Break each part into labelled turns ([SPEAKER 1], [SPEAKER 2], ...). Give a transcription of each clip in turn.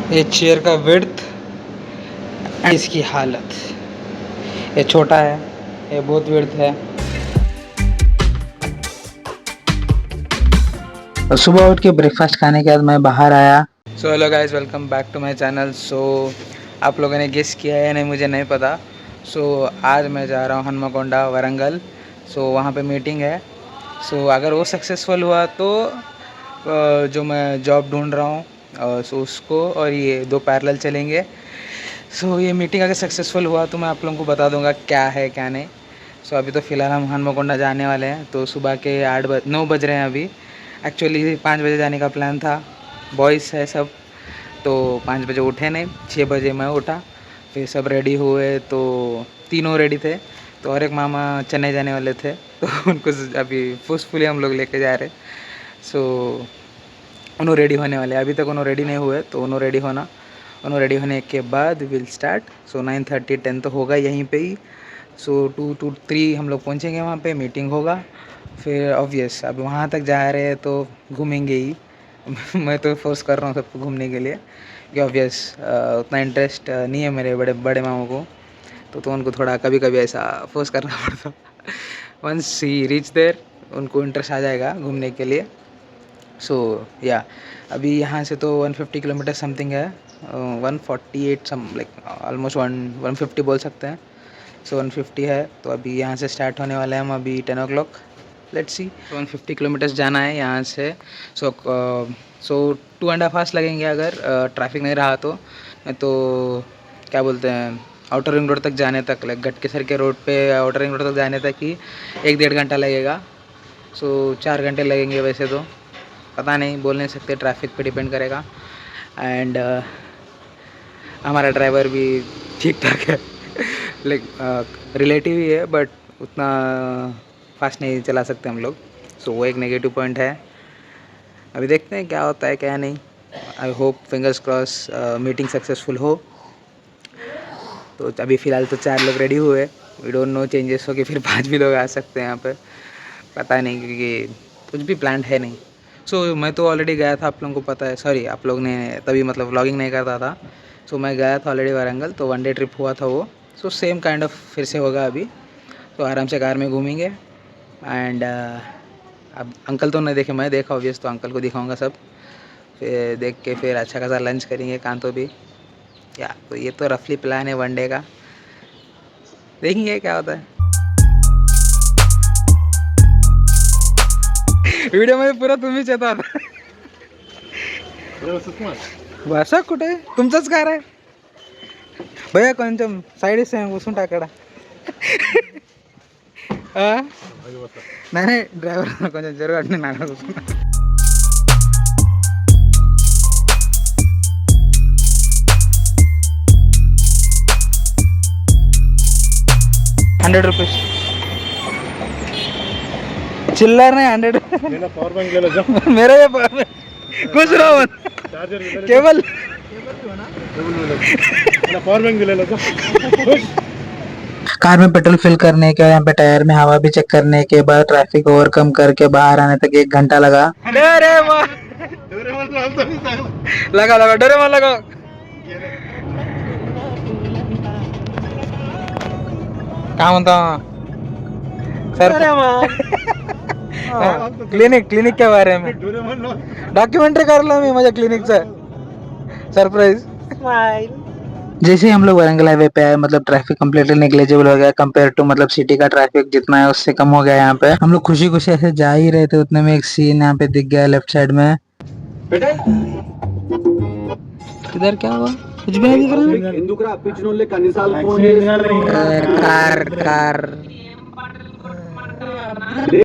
[SPEAKER 1] ये चेयर का width and इसकी हालत। ये छोटा है, ये बहुत विड्थ है। और सुबह उठ के ब्रेकफास्ट खाने के बाद मैं बाहर आया। So hello guys, welcome back to my channel. So आप लोगों ने गेस किया है नहीं, मुझे नहीं पता। सो आज मैं जा रहा हूँ हनुमकोंडा वरंगल। सो वहाँ पे मीटिंग है। सो अगर वो सक्सेसफुल हुआ तो जो मैं जॉब ढूंढ रहा हूँ सो उसको और ये दो पैरेलल चलेंगे। सो ये मीटिंग अगर सक्सेसफुल हुआ तो मैं आप लोगों को बता दूंगा क्या है क्या नहीं। सो अभी तो फ़िलहाल हम हनुमकोंडा जाने वाले हैं। तो सुबह के 9 बज रहे हैं अभी। एक्चुअली 5 बजे जाने का प्लान था, बॉयज़ है सब, तो 5 बजे उठे नहीं, 6 बजे मैं उठा। फिर सब रेडी हुए तो तीनों रेडी थे। तो और एक मामा चेन्नई जाने वाले थे तो उनको अभी फोर्सफुली हम लोग लेके जा रहे। सो उन्होंने रेडी होने वाले, अभी तक उन्होंने रेडी नहीं हुए तो उन्होंने रेडी होना। उन्होंने रेडी होने के बाद विल स्टार्ट। सो 9:30 10 तो होगा यहीं पे ही। सो 2 to 3 हम लोग पहुँचेंगे, वहाँ पे मीटिंग होगा। फिर ऑब्वियस अब वहाँ तक जा रहे हैं तो घूमेंगे ही मैं तो फोर्स कर रहा हूँ सबको घूमने के लिए कि ऑब्वियस उतना इंटरेस्ट नहीं है मेरे बड़े बड़े मामू को। तो उनको थोड़ा कभी कभी ऐसा फोर्स करना पड़ता। वंस ही रीच देयर उनको इंटरेस्ट आ जाएगा घूमने के लिए। सो या अभी यहाँ से तो 150 किलोमीटर समथिंग है, 148 सम लाइक ऑलमोस्ट 150 बोल सकते हैं। सो 150 है। तो अभी यहाँ से स्टार्ट होने वाले हैं हम अभी 10 o'clock। Let's see. 150 किलोमीटर्स जाना है यहाँ से। सो 2.5 hours लगेंगे अगर ट्रैफिक नहीं रहा तो। तो क्या बोलते हैं, आउटर रिंग रोड तक जाने तक, लाइक गटकेसर के रोड पे आउटर रिंग रोड तक जाने तक ही 1-1.5 घंटा लगेगा। सो 4 घंटे लगेंगे वैसे तो, पता नहीं, बोल नहीं सकते, ट्रैफिक पे डिपेंड करेगा। एंड हमारा ड्राइवर भी ठीक ठाक है लाइक रिलेटिव ही है, बट उतना फास्ट नहीं चला सकते हम लोग। सो वो एक नेगेटिव पॉइंट है। अभी देखते हैं क्या होता है क्या नहीं। I hope, fingers cross, meeting successful हो। तो अभी फ़िलहाल तो 4 लोग रेडी हुए। वी डोंट नो, चेंजेस हो के फिर 5 भी लोग आ सकते हैं यहाँ पे, पता नहीं, क्योंकि कुछ भी प्लान है नहीं। सो मैं तो ऑलरेडी गया था, आप लोगों को पता है, सॉरी आप लोग ने तभी मतलब व्लॉगिंग नहीं करता था। सो मैं गया था ऑलरेडी वारंगल, तो 1 डे ट्रिप हुआ था वो। सो सेम काइंड ऑफ फिर से होगा अभी। तो आराम से कार में घूमेंगे। एंड अब अंकल तो नहीं देखे, मैं देखा ऑब्वियस, तो अंकल को दिखाऊंगा सब। फिर देख के फिर अच्छा खासा लंच करेंगे कांतो भी। या तो ये तो रफली प्लान है 1 डे का, देखेंगे क्या होता है। व्हिडिओमध्ये पुरा तुम्हीच येतात बसा कुठे, तुमचंच कार आहे भैया, కొంచెం साइड से घुसून टाकड़ा नाही ड्रायव्हर కొంచెం జరగండి నాకు కూర్చున్నా 100 रुपीस चिल्लर नहीं, 100
[SPEAKER 2] पावर बैंक ले लो जाओ।
[SPEAKER 1] मेरा ये खुश रहो मत, केवल
[SPEAKER 2] पावर बैंक ले लो जाओ।
[SPEAKER 1] कार में पेट्रोल फिल करने के, यहाँ पे टायर में हवा भी चेक करने के बाद ट्रैफिक ओवरकम करके बाहर आने तक 1 घंटा लगा। लगा लगा डोरेमोन लगा। काय म्हणता सर? क्लिनिक के बारे में डॉक्यूमेंट्री करला मी माझ्या क्लिनिकचं, सरप्राइज। जैसे हम लोग वारंगल हाईवे पे आए, मतलब ट्रैफिक कम्प्लीटली नेग्लिजिबल हो गया कंपेयर टू मतलब सिटी का ट्रैफिक जितना है उससे कम हो गया। यहाँ पे हम लोग खुशी खुशी ऐसे जा ही रहे थे, उतने में एक सीन यहाँ पे दिख गया लेफ्ट साइड में। इधर क्या हुआ? कुछ भी नहीं दिख रहा। कार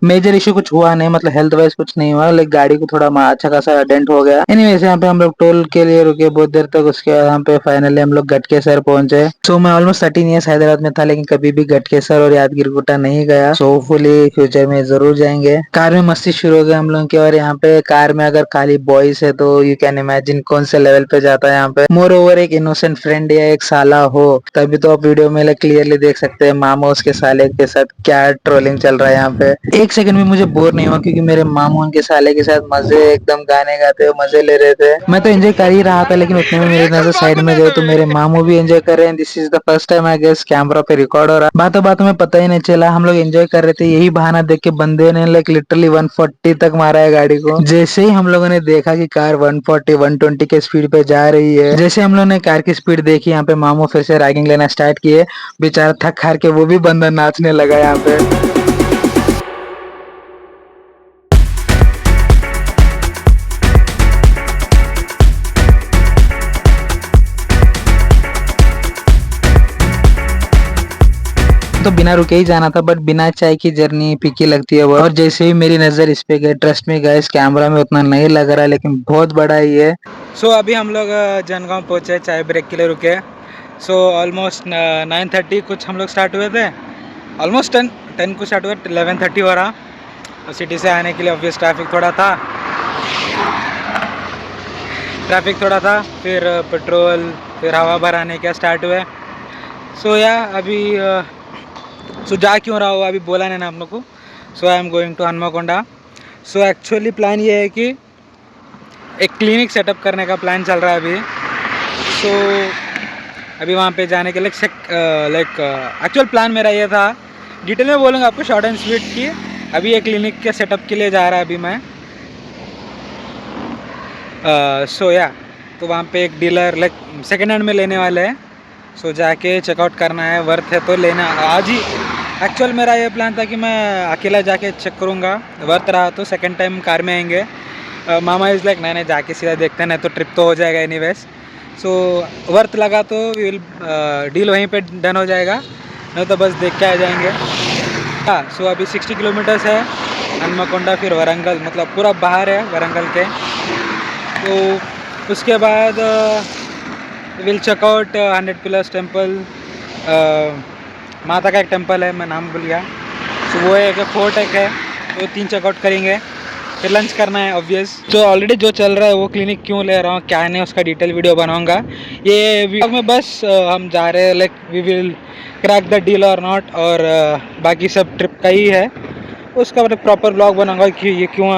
[SPEAKER 1] मेजर इशू कुछ हुआ नहीं, मतलब हेल्थ वाइज कुछ नहीं हुआ, लेकिन गाड़ी को थोड़ा अच्छा खासा डेंट हो गया। एनीवेज यहाँ पे हम लोग टोल के लिए रुके बहुत देर तक, उसके बाद यहाँ पे फाइनली हम लोग गटकेसर पहुंचे। सो मैं ऑलमोस्ट 13 ईयर्स हैदराबाद में था, लेकिन कभी भी गटकेसर और यादगिरी गुट्टा नहीं गया। सो होपफुली फ्यूचर में जरूर जाएंगे। कार में मस्ती शुरू हो गई हम लोग की, और यहाँ पे कार में अगर खाली बॉयज है तो यू कैन इमेजिन कौन से लेवल पे जाता है यहाँ पे। मोर ओवर एक इनोसेंट फ्रेंड या एक साला हो तभी तो आप वीडियो में क्लियरली देख सकते हैं मामा उसके साले के साथ क्या ट्रोलिंग चल रहा है यहाँ पे। एक सेकंड भी मुझे बोर नहीं हुआ क्योंकि मेरे मामू उनके साले के साथ मजे एकदम गाने गाते हुए मजे ले रहे थे। मैं तो एंजॉय कर ही रहा था लेकिन उतने में मेरी नजर साइड में गई तो मेरे मामू भी एंजॉय कर रहे हैं। This is the first time I guess camera पे रिकॉर्ड हो रहा। बातों बातों में पता ही नहीं चला हम लोग एंजॉय कर रहे थे, यही बहाना देख के बंदे ने लाइक लिटरली 140 तक मारा है गाड़ी को। जैसे ही हम लोगों ने देखा कि कार 140 120 के स्पीड पे जा रही है, जैसे हम लोगों ने कार की स्पीड देखी यहाँ पे मामू फिर से रैगिंग लेना स्टार्ट किए। बेचारा थक हार के वो भी बंदा नाचने लगा यहाँ पे। तो बिना रुके ही जाना था बट बिना चाय की जर्नी फीकी लगती है वो। और जैसे ही मेरी नजर इस पे गई, ट्रस्ट में गाइस कैमरा में उतना नहीं लग रहा है लेकिन बहुत बड़ा ही है। सो अभी हम लोग जनगांव पहुंचे, चाय ब्रेक के लिए रुके। सो ऑलमोस्ट 9:30 कुछ हम लोग स्टार्ट हुए थे, ऑलमोस्ट 10 कुछ स्टार्ट हुए, 11:30 हो रहा। तो सिटी से आने के लिए ऑब्वियस ट्रैफिक थोड़ा था, फिर पेट्रोल फिर हवा भराने का स्टार्ट हुए। सो या अभी सो जा क्यों रहा हो अभी बोला नहीं ना आप लोग को। So I am going to Hanumakonda. So actually plan ये है कि एक क्लिनिक सेटअप करने का प्लान चल रहा है अभी। सो अभी वहाँ पे जाने के लिए लाइक एक्चुअल प्लान मेरा ये था, डिटेल में बोलूँगा आपको शॉर्ट एंड स्वीट की। अभी एक क्लिनिक के सेटअप के लिए जा रहा है अभी मैं। सो या तो वहाँ पे एक डीलर लाइक सेकेंड हैंड में लेने वाले हैं। सो जाके चेकआउट करना है, वर्थ है तो लेना आज ही। एक्चुअल मेरा ये प्लान था कि मैं अकेला जाके चेक करूँगा, वर्थ रहा तो सेकंड टाइम कार में आएंगे। मामा इज़ लाइक नहीं जाके सीधा देखते नहीं तो ट्रिप तो हो जाएगा एनीवेज। सो वर्थ लगा तो विल डील वहीं पे डन हो जाएगा, नहीं तो बस देख के आ जाएंगे। हाँ सो अभी 60 किलोमीटर्स है हनुमाकोंडा फिर वरंगल, मतलब पूरा बाहर है वरंगल के। तो उसके बाद विल चेकआउट 100+ टेम्पल। माता का एक टेम्पल है, मैं नाम भूल गया। सो वो एक फोर्ट एक है, तो 3 चेकआउट करेंगे, फिर लंच करना है ऑब्वियस। तो ऑलरेडी जो चल रहा है वो क्लिनिक क्यों ले रहा हूँ क्या नहीं उसका डिटेल वीडियो बनाऊंगा ये वीडियो में। बस हम जा रहे हैं like we will crack the deal or not, और बाकी सब ट्रिप का ही है। उसका मतलब प्रॉपर ब्लॉग बनाऊंगा कि ये क्यों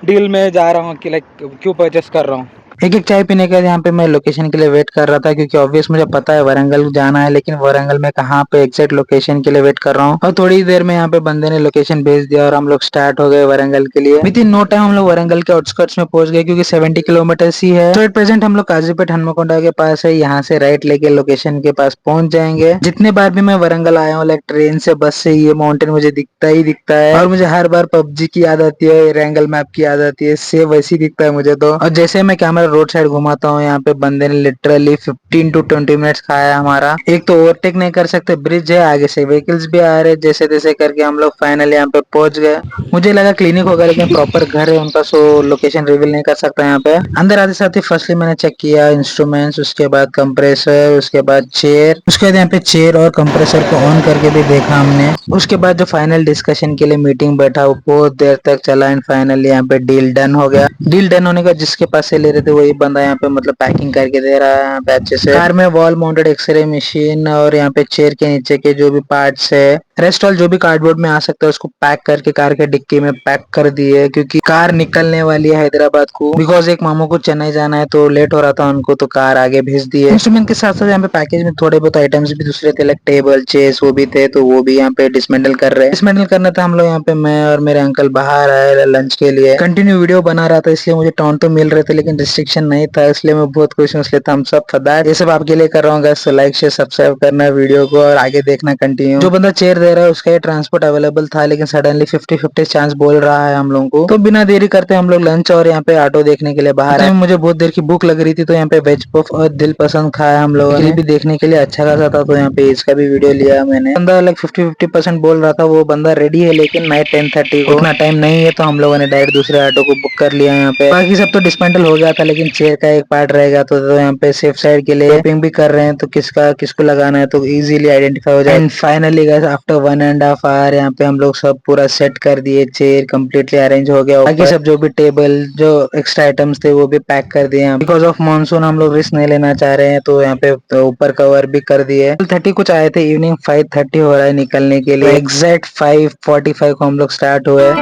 [SPEAKER 1] डील में जा रहा हूँ, कि लाइक क्यों परचेस कर रहा हूँ। एक चाय पीने के यहाँ पे मैं लोकेशन के लिए वेट कर रहा था क्योंकि ऑब्वियस मुझे पता है वरंगल जाना है, लेकिन वरंगल में कहाँ पे एग्जैक्ट लोकेशन के लिए वेट कर रहा हूँ। और थोड़ी देर में यहाँ पे बंदे ने लोकेशन भेज दिया और हम लोग स्टार्ट हो गए वरंगल के लिए। विद इन नो टाइम हम लोग वरंगल के आउटस्कर्ट्स में पहुंच गए क्योंकि 70 किलोमीटर ही है। तो एट प्रेजेंट हम लोग काजीपेट हनुमाकोंडा के पास है, यहाँ से राइट लेके लोकेशन के पास पहुंच जाएंगे। जितने बार भी मैं वरंगल आया हूँ लाइक ट्रेन से बस से, ये माउंटेन मुझे दिखता ही दिखता है और मुझे हर बार पबजी की याद आती है, रैंगल मैप की याद आती है, सेम वैसी दिखता है मुझे तो। और जैसे मैं कैमरा रोड साइड घुमाता हूँ यहाँ पे बंदे ने लिटरली 15 to 20 मिनट्स खाया हमारा। एक तो ओवरटेक नहीं कर सकते, ब्रिज है आगे से व्हीकल्स भी आ रहे, जैसे तैसे करके हम लोग फाइनली यहाँ पे पहुंच गए। मुझे लगा क्लिनिक होगा लेकिन प्रॉपर घर है उनका, सो लोकेशन रिवील नहीं कर सकता यहाँ पे। अंदर आते साथ ही फर्स्टली मैंने चेक किया इंस्ट्रूमेंट्स, उसके बाद कंप्रेसर, उसके बाद चेयर, उसके बाद यहाँ पे चेयर और कंप्रेसर को ऑन करके भी देखा हमने। उसके बाद जो फाइनल डिस्कशन के लिए मीटिंग बैठा वो बहुत देर तक चला एंड फाइनली यहाँ पे डील डन हो गया। डील डन होने का जिसके पास से ले रहे थे वही बंदा यहाँ पे मतलब पैकिंग करके दे रहा है यहाँ पे अच्छे से। कार में वॉल माउंटेड एक्सरे मशीन और यहाँ पे चेयर के नीचे के जो भी पार्ट्स है, रेस्ट ऑल जो भी कार्डबोर्ड में आ सकता है उसको पैक करके कार के डिक्की में पैक कर दिए क्योंकि कार निकलने वाली है हैदराबाद को। बिकॉज एक मामू को चेन्नई जाना है तो लेट हो रहा था उनको, तो कार आगे भेज दिए। इंस्ट्रूमेंट के साथ साथ यहाँ पे पैकेज में थोड़े बहुत आइटम्स भी दूसरे थे लाइक टेबल चेयर्स वो भी थे, तो वो भी यहाँ पे डिसमेंटल कर रहे हैं। डिसमेंटल करना था हम लोग यहाँ पे, मैं और मेरे अंकल बाहर आए लंच के लिए। कंटिन्यू वीडियो बना रहा था इसलिए मुझे टॉन तो मिल रहे थे लेकिन रिस्ट्रिक्शन नहीं था, इसलिए मैं बहुत खुश हूँ। इसलिए थम्स अप फॉर दैट। ये सब आपके लिए कर रहा हूँ गाइस, लाइक शेयर सब्सक्राइब करना वीडियो को और आगे देखना कंटिन्यू। जो बंदा चेयर दे रहा है उसका ये ट्रांसपोर्ट अवेलेबल था लेकिन सडनली 50-50 चांस बोल रहा है हम लोगों को। तो बिना देरी करते हम लोग लंच और यहाँ पे ऑटो देखने के लिए बाहर आए। मुझे बहुत देर की भूख लग रही थी तो यहाँ पे वेज पफ और दिल पसंद खाया हम लोगों ने भी, देखने के लिए अच्छा खासा था तो यहाँ पे इसका भी वीडियो लिया मैंने। बंदा लाइक 50-50% बोल रहा था, वो बंदा रेडी है लेकिन नाइट 10:30 को उतना टाइम नहीं है, तो हम लोगों ने डायरेक्ट दूसरे ऑटो को बुक कर लिया यहाँ पे। बाकी सब तो डिस्मेंटल हो गया था लेकिन चेयर का एक पार्ट रहेगा तो यहाँ पे सेफ साइड के लिए शॉपिंग भी कर रहे हैं, तो किसका किसको लगाना है तो इजीली आइडेंटिफाई हो जाए। And finally guys after after 1.5 hour यहाँ पे हम लोग सब पूरा सेट कर दिए, चेयर कम्प्लीटली अरेंज हो गया, बाकी सब जो भी टेबल जो एक्स्ट्रा आइटम्स थे वो भी पैक कर दिए। बिकॉज ऑफ मानसून हम लोग रिस्क नहीं लेना चाह रहे हैं, तो यहाँ पे तो ऊपर कवर भी कर दिए। 30 कुछ आए थे, इवनिंग 5:30 हो रहा है निकलने के लिए, एग्जैक्ट 5:45 को हम लोग स्टार्ट हुए।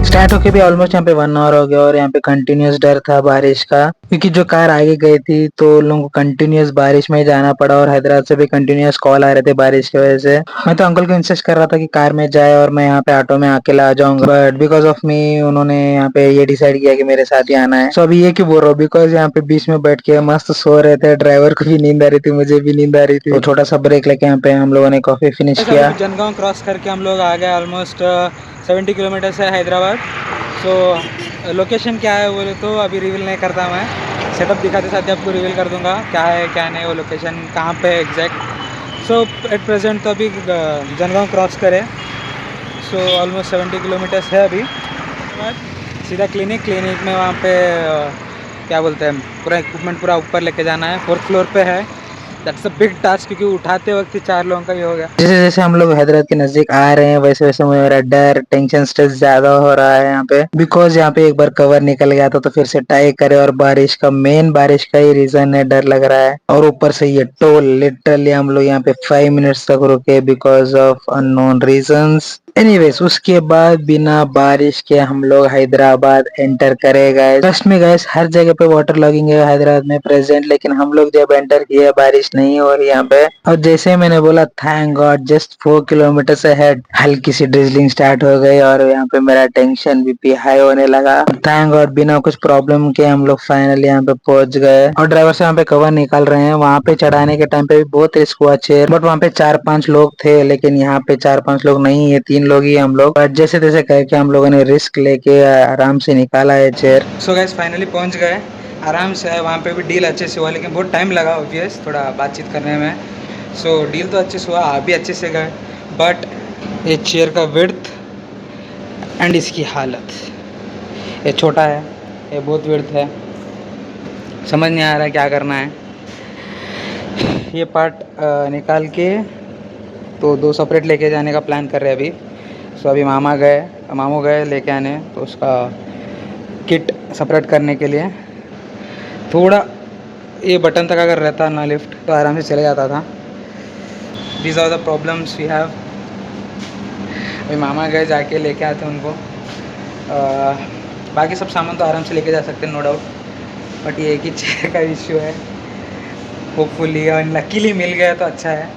[SPEAKER 1] स्टार्ट होके भी ऑलमोस्ट यहाँ पे 1 आवर हो गया और यहाँ पे कंटिन्यूस डर था बारिश का, क्योंकि जो कार आगे गई थी तो लोगों को कंटिन्यूस बारिश में ही जाना पड़ा और हैदराबाद से भी कंटिन्यूस कॉल आ रहे थे बारिश की वजह से। मैं तो अंकल को इंसिस्ट कर रहा था कि कार में जाए और मैं यहाँ पे ऑटो में अकेला आ जाऊंगा, बट बिकॉज ऑफ मी उन्होंने यहाँ पे ये डिसाइड किया कि मेरे साथ ही आना है। सो अभी ये क्यों बोल रहा हूँ, बिकॉज यहाँ पे बीच में बैठ के मस्त सो रहे थे, ड्राइवर को भी नींद आ रही थी, मुझे भी नींद आ रही थी। तो छोटा सा ब्रेक लेके यहाँ पे हम लोगों ने कॉफी फिनिश किया। जनगांव क्रॉस करके हम लोग आ गए, ऑलमोस्ट 70 किलोमीटर से हैदराबाद। सो लोकेशन क्या है बोले तो अभी रिवील नहीं करता, मैं सेटअप दिखाते साथ ही आपको रिवील कर दूंगा क्या है क्या नहीं, वो लोकेशन कहाँ पे एग्जैक्ट। सो एट प्रेजेंट तो अभी जनगांव क्रॉस करें, सो ऑलमोस्ट 70 किलोमीटर्स है अभी। सीधा क्लिनिक में वहाँ पे क्या बोलते हैं, पूरा इक्विपमेंट पूरा ऊपर लेके जाना है, 4th फ्लोर पे है। दैट्स अ बिग टास्क, क्योंकि उठाते वक्त ही 4 लोगों का ही हो गया। जैसे जैसे हम लोग हैदराबाद के नजदीक आ रहे हैं वैसे वैसे मेरा डर टेंशन स्ट्रेस ज्यादा हो रहा है यहाँ पे, बिकॉज यहाँ पे एक बार कवर निकल गया था तो फिर से टाई करे, और बारिश का ही रीजन है, डर लग रहा है। और ऊपर से ये टोल, लिटरली हम लोग यहाँ पे 5 मिनट्स तक रुके because of unknown reasons. Anyways उसके बाद बिना बारिश के हम लोग हैदराबाद एंटर करे गए। ट्रस्ट में गए, हर जगह पे वाटर लॉगिंग है हैदराबाद में प्रेजेंट, लेकिन हम लोग जब एंटर किए बारिश नहीं हो रही यहाँ पे। और जैसे मैंने बोला थैंक गॉड, जस्ट 4 किलोमीटर से हेड हल्की सी ड्रिजलिंग स्टार्ट हो गई और यहाँ पे मेरा टेंशन बीपी हाई होने लगा। थैंक गॉड बिना कुछ प्रॉब्लम के हम लोग फाइनली यहाँ पे पहुंच गए। और ड्राइवर से यहाँ पे कवर निकाल रहे हैं। वहाँ पे चढ़ाने के टाइम पे भी बहुत रिस्क हुआ चेयर, बट वहाँ पे 4-5 लोग थे, लेकिन यहाँ पे 4-5 लोग नहीं है, 3 लोग ही हम लोग। बट जैसे तैसे कह के हम लोगों ने रिस्क लेके आराम से निकाला है चेयर। सो गाइस फाइनली पहुंच गए, आराम से है। वहाँ पे भी डील अच्छे से हुआ, लेकिन बहुत टाइम लगा ऑब्वियस थोड़ा बातचीत करने में। सो डील तो अच्छे से हुआ, आप भी अच्छे से गए, बट ये चेयर का विड्थ एंड इसकी हालत, ये छोटा है, ये बहुत विड्थ है, समझ नहीं आ रहा है क्या करना है। ये पार्ट निकाल के तो 2 सेपरेट लेके जाने का प्लान कर रहे हैं अभी। सो अभी मामू गए लेके आने, तो उसका किट सेपरेट करने के लिए। थोड़ा ये बटन तक अगर रहता ना लिफ्ट तो आराम से चले जाता था। These are the problems we have. अभी मामा गए, जाके लेके आते हैं उनको। बाकी सब सामान तो आराम से लेके जा सकते हैं, नो डाउट, बट ये एक ही चेयर का इश्यू है। होपफुली और लकीली मिल गया तो अच्छा है।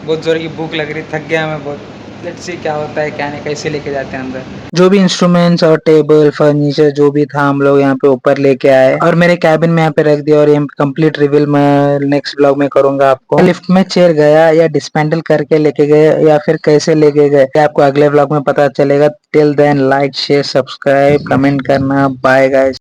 [SPEAKER 1] बहुत ज़ोर की भूख लग रही, थक गया मैं बहुत। लेट्स सी क्या होता है क्या नहीं, कैसे लेके जाते हैं अंदर। जो भी इंस्ट्रूमेंट्स और टेबल फर्नीचर जो भी था हम लोग यहाँ पे ऊपर लेके आए और मेरे कैबिन में यहाँ पे रख दिया। और ये कंप्लीट रिवील मैं नेक्स्ट ब्लॉग में करूंगा आपको। लिफ्ट में चेयर गया या डिस्पेंडल करके लेके गए या फिर कैसे लेके गए आपको अगले ब्लॉग में पता चलेगा। Till then like share subscribe comment करना। Bye guys.